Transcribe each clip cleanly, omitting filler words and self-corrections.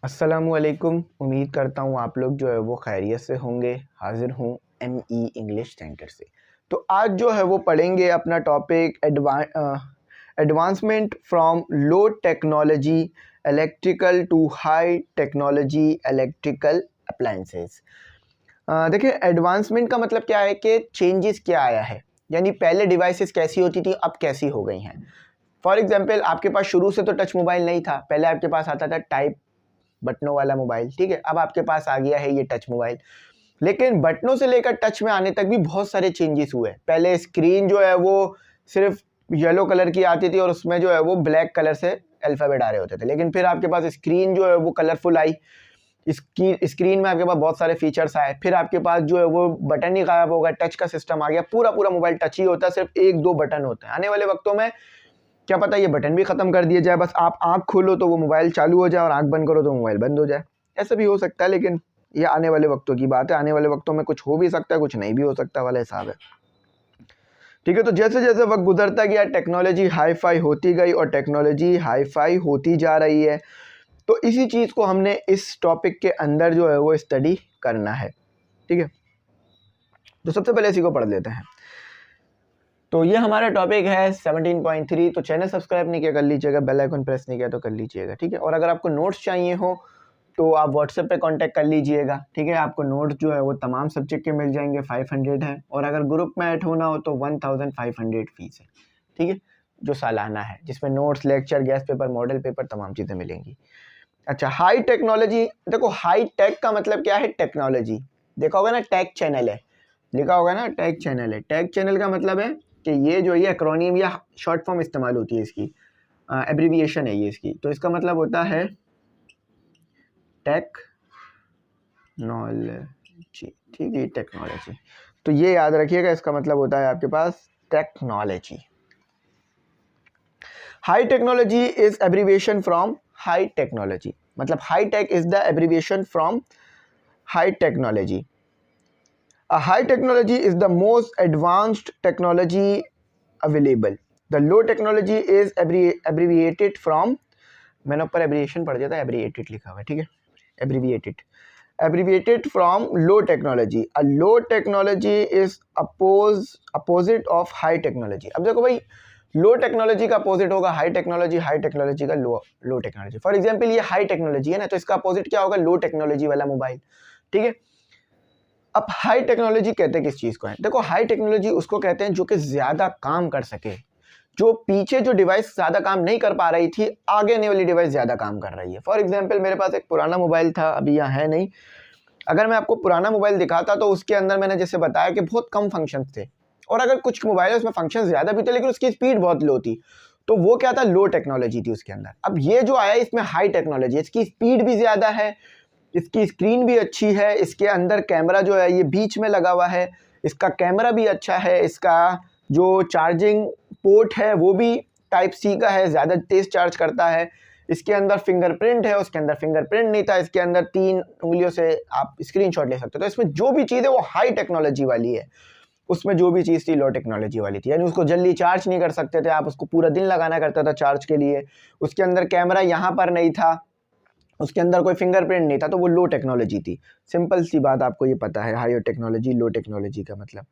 अस्सलामुअलैकुम। उम्मीद करता हूँ आप लोग जो है वो खैरियत से होंगे। हाजिर हूँ ME इंग्लिश सेंटर से। तो आज जो है वो पढ़ेंगे अपना topic advancement from low technology electrical to high technology electrical appliances. देखिए, एडवांसमेंट का मतलब क्या है कि चेंजेस क्या आया है, यानी पहले डिवाइसेस कैसी होती थी अब कैसी हो गई हैं। फॉर एग्जांपल, आपके पास शुरू से तो टच मोबाइल नहीं था। पहले आपके पास आता था टाइप बटनों वाला मोबाइल, ठीक है। अब आपके पास आ गया है ये टच मोबाइल, लेकिन बटनों से लेकर टच में आने तक भी बहुत सारे चेंजेस हुए। पहले स्क्रीन जो है वो सिर्फ येलो कलर की आती थी और उसमें जो है वो ब्लैक कलर से अल्फ़ाबेट आ रहे होते थे, लेकिन फिर आपके पास स्क्रीन जो है वो कलरफुल आई। इसकी स्क्रीन में आपके पास बहुत सारे फीचर्स आए। फिर आपके पास जो है वो बटन ही गायब हो गया, टच का सिस्टम आ गया। पूरा मोबाइल टच ही होता है, सिर्फ एक दो बटन होते हैं। आने वाले वक्तों में क्या पता ये बटन भी ख़त्म कर दिया जाए, बस आप आँख खोलो तो वो मोबाइल चालू हो जाए और आँख बंद करो तो मोबाइल बंद हो जाए। ऐसा भी हो सकता है, लेकिन ये आने वाले वक्तों की बात है। आने वाले वक्तों में कुछ हो भी सकता है, कुछ नहीं भी हो सकता वाला हिसाब है, ठीक है। तो जैसे जैसे वक्त गुजरता गया टेक्नोलॉजी हाई फाई होती गई और टेक्नोलॉजी हाई फाई होती जा रही है। तो इसी चीज़ को हमने इस टॉपिक के अंदर जो है वो स्टडी करना है, ठीक है। तो सबसे पहले इसी को पढ़ लेते हैं। तो ये हमारा टॉपिक है 17.3। तो चैनल सब्सक्राइब नहीं किया कर लीजिएगा, बेल आइकन प्रेस नहीं किया तो कर लीजिएगा, ठीक है। और अगर आपको नोट्स चाहिए हो तो आप व्हाट्सएप पे कांटेक्ट कर लीजिएगा, ठीक है। आपको नोट्स जो है वो तमाम सब्जेक्ट के मिल जाएंगे, 500 है। और अगर ग्रुप में ऐड होना हो तो 1500 फीस है, ठीक है, जो सालाना है, जिसमें notes, lecture, gas paper, model paper, तमाम चीज़ें मिलेंगी। अच्छा, हाई टेक्नोलॉजी। देखो, हाई टेक का मतलब क्या है? टेक्नोलॉजी। देखा होगा ना, टेक चैनल है, लिखा होगा ना टेक चैनल है। टेक चैनल का मतलब है कि ये जो ये एक्रोनिम या शॉर्ट फॉर्म इस्तेमाल होती है इसकी, एब्रीविएशन है ये इसकी। तो इसका मतलब होता है टेक्नोलॉजी, ठीक है, टेक्नोलॉजी। तो ये याद रखिएगा, इसका मतलब होता है आपके पास technology. High technology is abbreviation from high technology, मतलब high tech is the abbreviation from high technology. A high technology is the most advanced technology available. The low technology is abbreviated from, मैंने ऊपर abbreviation पढ़ दिया था, abbreviated लिखा हुआ है, ठीक है, abbreviated from low technology. A low technology is opposite of high technology. अब देखो भाई, लो टेक्नोलॉजी का अपोजिट होगा हाई टेक्नोलॉजी, हाई टेक्नोलॉजी का लो टेक्नोलॉजी। फॉर एग्जांपल, ये हाई टेक्नोलॉजी है ना, तो इसका अपोजिट क्या होगा? लो टेक्नोलॉजी वाला मोबाइल, ठीक है। अब हाई टेक्नोलॉजी कहते हैं किस चीज़ को है? देखो, हाई टेक्नोलॉजी उसको कहते हैं जो कि ज़्यादा काम कर सके, जो पीछे जो डिवाइस ज़्यादा काम नहीं कर पा रही थी, आगे आने वाली डिवाइस ज़्यादा काम कर रही है। फॉर एग्जांपल, मेरे पास एक पुराना मोबाइल था, अभी यहाँ है नहीं। अगर मैं आपको पुराना मोबाइल दिखाता तो उसके अंदर मैंने जैसे बताया कि बहुत कम फंक्शन थे, और अगर कुछ मोबाइल है उसमें फंक्शन ज़्यादा भी थे लेकिन उसकी स्पीड बहुत लो थी, तो वो क्या था? लो टेक्नोलॉजी थी उसके अंदर। अब ये जो आया इसमें हाई टेक्नोलॉजी, इसकी स्पीड भी ज़्यादा है, इसकी स्क्रीन भी अच्छी है, इसके अंदर कैमरा जो है ये बीच में लगा हुआ है, इसका कैमरा भी अच्छा है, इसका जो चार्जिंग पोर्ट है वो भी टाइप सी का है, ज़्यादा तेज़ चार्ज करता है। इसके अंदर फिंगरप्रिंट है, उसके अंदर फिंगरप्रिंट नहीं था। इसके अंदर 3 उंगलियों से आप स्क्रीनशॉट ले सकते हो। तो इसमें जो भी चीज़ है वो हाई टेक्नोलॉजी वाली है, उसमें जो भी चीज़ थी लो टेक्नोलॉजी वाली थी। यानी उसको जल्दी चार्ज नहीं कर सकते थे आप, उसको पूरा दिन लगाना करता था चार्ज के लिए। उसके अंदर कैमरा यहाँ पर नहीं था, उसके अंदर कोई फिंगरप्रिंट नहीं था, तो वो लो टेक्नोलॉजी थी। सिंपल सी बात आपको ये पता है, हाई टेक्नोलॉजी, लो टेक्नोलॉजी का मतलब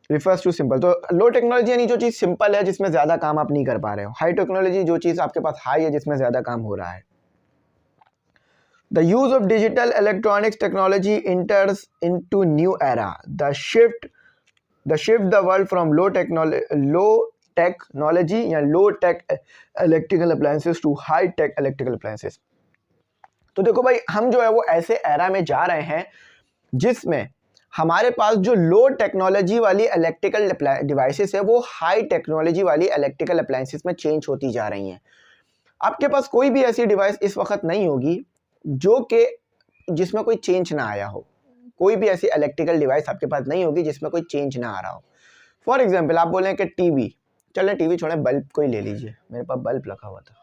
रिफर्स टू सिंपल। तो लो टेक्नोलॉजी यानी जो चीज़ सिंपल है, जिसमें ज़्यादा काम आप नहीं कर पा रहे हो। हाई टेक्नोलॉजी जो चीज़ आपके पास हाई है, जिसमें ज़्यादा काम हो रहा है। The use of digital electronics technology enters into new era. The shift the world from low technology या low tech electrical appliances to high tech electrical appliances. तो देखो भाई, हम जो है वो ऐसे एरा में जा रहे हैं जिसमें हमारे पास जो लो टेक्नोलॉजी वाली इलेक्ट्रिकल डिवाइसेस है वो हाई टेक्नोलॉजी वाली इलेक्ट्रिकल अप्लायंसेस में चेंज होती जा रही हैं। आपके पास कोई भी ऐसी डिवाइस इस वक्त नहीं होगी जो कि जिसमें कोई चेंज ना आया हो। कोई भी ऐसी इलेक्ट्रिकल डिवाइस आपके पास नहीं होगी जिसमें कोई चेंज ना आ रहा हो। फॉर एग्जाम्पल, आप बोलें कि टीवी, चलें टीवी छोड़ें, बल्ब को ही ले लीजिए। मेरे पास बल्ब रखा हुआ था,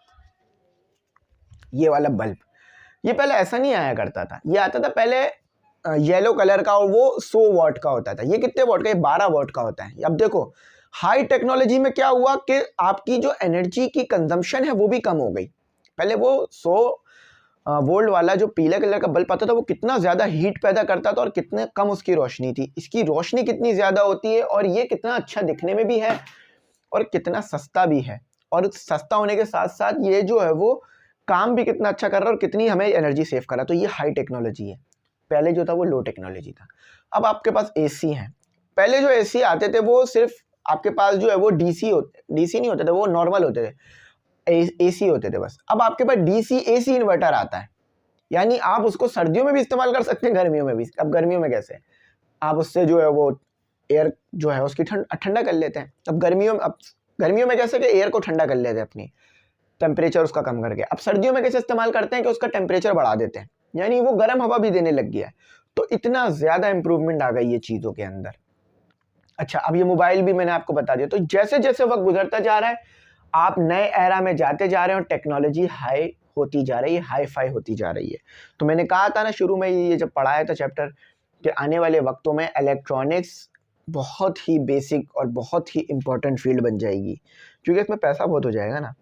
ये वाला बल्ब। ये पहले ऐसा नहीं आया करता था, ये आता था पहले येलो कलर का, और वो 100 वॉट का होता था। ये कितने वॉट का? ये 12 वॉट का होता है। अब देखो, हाई टेक्नोलॉजी में क्या हुआ कि आपकी जो एनर्जी की कंजम्पशन है वो भी कम हो गई। पहले वो 100 वोल्ट वाला जो पीले कलर का बल्ब आता था वो कितना ज़्यादा हीट पैदा करता था और कितने कम उसकी रोशनी थी। इसकी रोशनी कितनी ज़्यादा होती है और ये कितना अच्छा दिखने में भी है और कितना सस्ता भी है, और सस्ता होने के साथ साथ ये जो है वो काम भी कितना अच्छा कर रहा है और कितनी हमें एनर्जी सेव कर रहा है। तो ये हाई टेक्नोलॉजी है। पहले जो था वो लो टेक्नोलॉजी था। अब आपके पास एसी है। पहले जो एसी आते थे वो सिर्फ आपके पास जो है वो डीसी नहीं होते थे, वो नॉर्मल होते थे, एसी होते थे बस। अब आपके पास डीसी एसी इन्वर्टर आता है, यानी आप उसको सर्दियों में भी इस्तेमाल कर सकते हैं, गर्मियों में भी। अब गर्मियों में कैसे, आप उससे जो है वो एयर जो है उसकी ठंडा कर लेते हैं। अब गर्मियों में कैसे कि एयर को ठंडा कर लेते हैं, अपनी टेम्परेचर उसका कम करके। अब सर्दियों में कैसे इस्तेमाल करते हैं कि उसका टेम्परेचर बढ़ा देते हैं, यानी वो गर्म हवा भी देने लग गया है। तो इतना ज़्यादा इंप्रूवमेंट आ गई है चीज़ों के अंदर। अच्छा, अब ये मोबाइल भी मैंने आपको बता दिया। तो जैसे जैसे वक्त गुजरता जा रहा है आप नए एरा में जाते जा रहे हैं और टेक्नोलॉजी हाई होती जा रही है, हाई फाई होती जा रही है। तो मैंने कहा था ना शुरू में, ये जब पढ़ाया था चैप्टर, कि आने वाले वक्तों में इलेक्ट्रॉनिक्स बहुत ही बेसिक और बहुत ही इंपॉर्टेंट फील्ड बन जाएगी, क्योंकि इसमें पैसा बहुत हो जाएगा ना।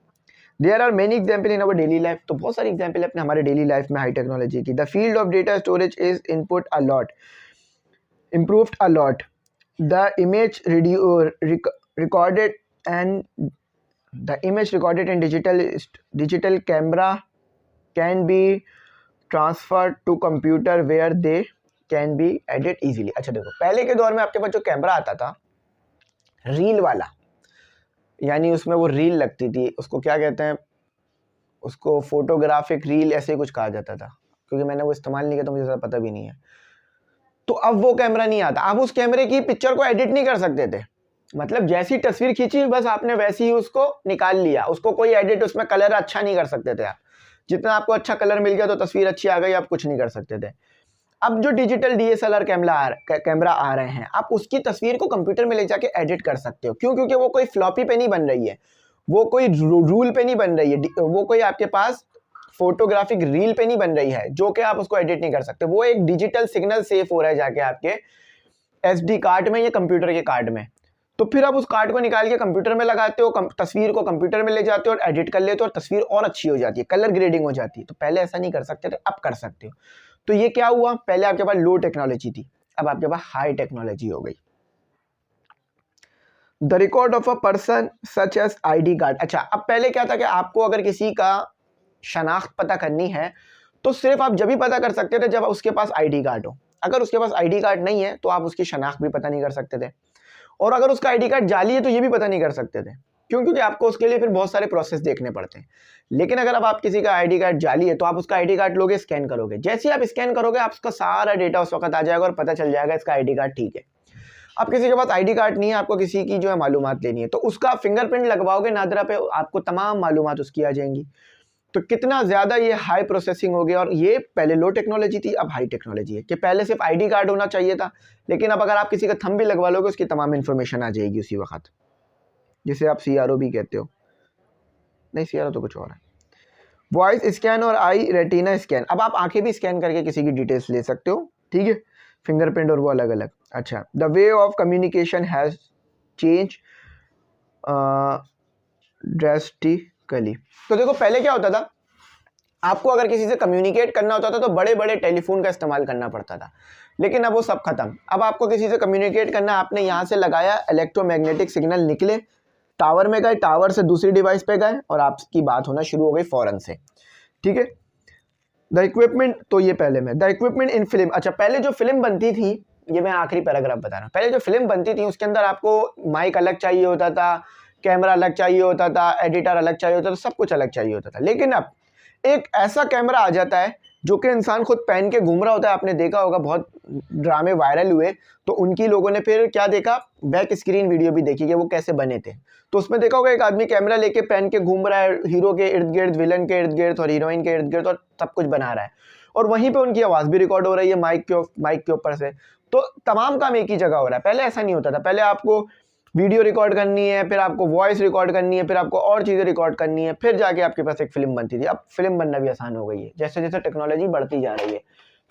There are many example in our daily life. तो बहुत सारी एग्जाम्पल है अपने हमारे डेली लाइफ में हाई टेक्नोलॉजी की। The field of data storage is input a lot, improved a lot. The image recorded in digital camera can be transferred to computer where they can be edited easily. अच्छा देखो, पहले के दौर में आपके पास जो camera आता था रील वाला, यानी उसमें वो रील लगती थी, उसको क्या कहते हैं, उसको फोटोग्राफिक रील ऐसे कुछ कहा जाता था, क्योंकि मैंने वो इस्तेमाल नहीं किया तो मुझे ज़्यादा पता भी नहीं है। तो अब वो कैमरा नहीं आता। आप उस कैमरे की पिक्चर को एडिट नहीं कर सकते थे, मतलब जैसी तस्वीर खींची बस आपने वैसी ही उसको निकाल लिया, उसको कोई एडिट, उसमें कलर अच्छा नहीं कर सकते थे आप। जितना आपको अच्छा कलर मिल गया तो तस्वीर अच्छी आ गई, आप कुछ नहीं कर सकते थे। अब जो डिजिटल DSLR कैमरा आ रहे हैं, आप उसकी तस्वीर को कंप्यूटर में ले जाके एडिट कर सकते हो। क्यों? क्योंकि वो कोई फ्लॉपी पे नहीं बन रही है, वो कोई रूल पे नहीं बन रही है, वो कोई आपके पास फोटोग्राफिक रील पे नहीं बन रही है जो कि आप उसको एडिट नहीं कर सकते। वो एक डिजिटल सिग्नल सेव हो रहा है जाके आपके SD कार्ड में या कंप्यूटर के कार्ड में। तो फिर आप उस कार्ड को निकाल के कंप्यूटर में लगाते हो, तस्वीर को कंप्यूटर में ले जाते हो और एडिट कर लेते हो और तस्वीर और अच्छी हो जाती है, कलर ग्रेडिंग हो जाती है। तो पहले ऐसा नहीं कर सकते थे, अब कर सकते हो। तो ये क्या हुआ, पहले आपके पास लो टेक्नोलॉजी थी, अब आपके पास हाई टेक्नोलॉजी हो गई। The record of a person such as ID card. अच्छा, अब पहले क्या था कि आपको अगर किसी का शनाख्त पता करनी है तो सिर्फ आप जब भी पता कर सकते थे जब उसके पास ID कार्ड हो। अगर उसके पास ID कार्ड नहीं है तो आप उसकी शनाख्त भी पता नहीं कर सकते थे, और अगर उसका ID कार्ड जाली है तो ये भी पता नहीं कर सकते थे। क्यों? क्योंकि आपको उसके लिए फिर बहुत सारे प्रोसेस देखने पड़ते हैं। लेकिन अगर अब आप किसी का ID कार्ड जाली है तो आप उसका ID कार्ड लोगे, स्कैन करोगे, जैसे ही आप स्कैन करोगे आप उसका सारा डेटा उस वक्त आ जाएगा और पता चल जाएगा इसका ID कार्ड ठीक है। अब किसी के पास ID कार्ड नहीं है, आपको किसी की जो है मालूमात लेनी है तो उसका फिंगरप्रिंट लगवाओगे नादरा पे, आपको तमाम मालूमात उसकी आ जाएंगी। तो कितना ज़्यादा ये हाई प्रोसेसिंग हो गया। और ये पहले लो टेक्नोलॉजी थी, अब हाई टेक्नोलॉजी है कि पहले सिर्फ ID कार्ड होना चाहिए था, लेकिन अब अगर आप किसी का थंब भी लगवा लोगे उसकी तमाम इन्फॉर्मेशन आ जाएगी उसी वक्त, जिसे आप CRO भी कहते हो। नहीं, CRO तो कुछ और है। वॉइस स्कैन और आई रेटिना स्कैन, अब आप आंखें भी स्कैन करके किसी की डिटेल्स ले सकते हो, ठीक है, फिंगरप्रिंट और वो अलग अलग। अच्छा, the way of communication has change drastically. तो देखो पहले क्या होता था, आपको अगर किसी से कम्युनिकेट करना होता था तो बड़े बड़े टेलीफोन का इस्तेमाल करना पड़ता था, लेकिन अब वो सब खत्म। अब आपको किसी से कम्युनिकेट करना, आपने यहाँ से लगाया, इलेक्ट्रोमैग्नेटिक सिग्नल निकले, टावर में गए, टावर से दूसरी डिवाइस पे गए और आपकी बात होना शुरू हो गई फ़ौरन से, ठीक है। द इक्विपमेंट, तो ये पहले में द इक्विपमेंट इन फिल्म। अच्छा, पहले जो फिल्म बनती थी, ये मैं आखिरी पैराग्राफ बता रहा हूँ, पहले जो फिल्म बनती थी उसके अंदर आपको माइक अलग चाहिए होता था, कैमरा अलग चाहिए होता था, एडिटर अलग चाहिए होता था, सब कुछ अलग चाहिए होता था। लेकिन अब एक ऐसा कैमरा आ जाता है जो कि इंसान खुद पहन के घूम रहा होता है। आपने देखा होगा, बहुत ड्रामे वायरल हुए तो उनकी लोगों ने फिर क्या देखा, बैक स्क्रीन वीडियो भी देखी कि वो कैसे बने थे। तो उसमें देखा होगा एक आदमी कैमरा लेके पहन के घूम रहा है, हीरो के इर्द गिर्द, विलन के इर्द गिर्द और हीरोइन के इर्द गिर्द, और सब कुछ बना रहा है, और वहीं पे उनकी आवाज़ भी रिकॉर्ड हो रही है माइक के ऊपर से। तो तमाम काम एक ही जगह हो रहा है। पहले ऐसा नहीं होता था, पहले आपको वीडियो रिकॉर्ड करनी है, फिर आपको वॉइस रिकॉर्ड करनी है, फिर आपको और चीज़ें रिकॉर्ड करनी है, फिर जाके आपके पास एक फिल्म बनती थी। अब फिल्म बनना भी आसान हो गई है जैसे जैसे टेक्नोलॉजी बढ़ती जा रही है।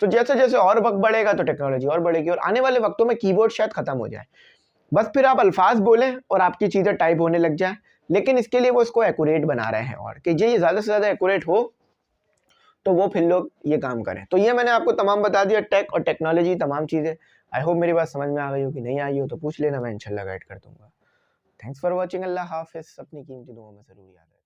तो जैसे जैसे और वक्त बढ़ेगा तो टेक्नोलॉजी और बढ़ेगी, और आने वाले वक्तों में कीबोर्ड शायद ख़त्म हो जाए, बस फिर आप अल्फाज बोलें और आपकी चीज़ें टाइप होने लग जाए। लेकिन इसके लिए वो इसको एक्यूरेट बना रहे हैं, और कि ये ज़्यादा से ज़्यादा एक्यूरेट हो तो वो फिर लोग ये काम करें। तो ये मैंने आपको तमाम बता दिया, टेक और टेक्नोलॉजी तमाम चीज़ें। आई होप मेरी बात समझ में आ गई हो, कि नहीं आई हो तो पूछ लेना, मैं इंशाल्लाह गाइड कर दूंगा। Thanks for watching. अल्लाह हाफिज़। अपनी कीमती दुआ में ज़रूर याद रखें।